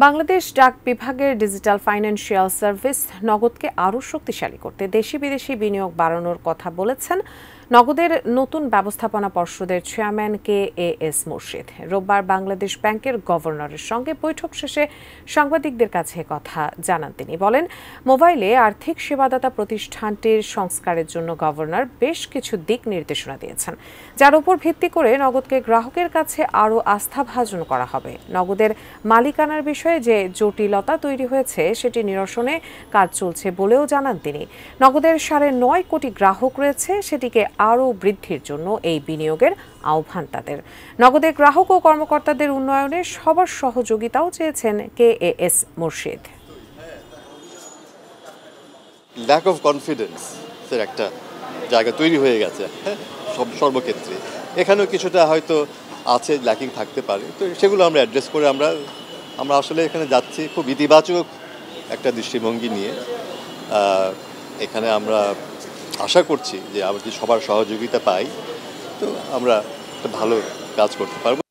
বাংলাদেশ ডাক বিভাগের digital financial service নগদকে আরও শক্তিশালী করতে দেশি বিদেশি বিনিয়োগ বাড়ানোর কথা বলেছেন নগদের নতুন ব্যবস্থাপনা পর্ষদের চেয়ারম্যান KAS মুর্শিদ। রোববার বাংলাদেশ ব্যাংকের গভর্নরের সঙ্গে বৈঠক শেষে সাংবাদিকদের কাছে কথা জানান তিনি। বলেন, মোবাইলে আর্থিক সেবাদাতা প্রতিষ্ঠানটির সংস্কারের জন্য গভর্নর বেশ কিছু দিক নির্দেশনা দিয়েছেন, যার উপর ভিত্তি করে নগদকে গ্রাহকের কাছে আরও আস্থাভাজন করা হবে। নগদের মালিকানার বিষয়ে যে জটিলতা তৈরি হয়েছে সেটি নিরসনে কাজ চলছে বলেও জানান তিনি। নগদের 9.5 কোটি গ্রাহক রয়েছে, সেটিকে আরও বৃদ্ধির জন্য এই বিনিয়োগের আহ্বান তাদের। নগদের গ্রাহক ও কর্মকর্তাদের উন্নয়নে সবার সহযোগিতাও চেয়েছেন KAS মুর্শিদ। ল্যাক অফ কনফিডেন্স এর একটা জায়গা তৈরি হয়ে গেছে সর্বক্ষেত্রে। এখানেও কিছুটা হয়তো আছে, ল্যাকিং থাকতে পারে, তো সেগুলো আমরা অ্যাড্রেস করে আমরা আসলে এখানে যাচ্ছি খুব ইতিবাচক একটা দৃষ্টিভঙ্গি নিয়ে। এখানে আমরা আশা করছি যে আমরা যদি সবার সহযোগিতা পাই তো আমরা একটা ভালো কাজ করতে পারবো।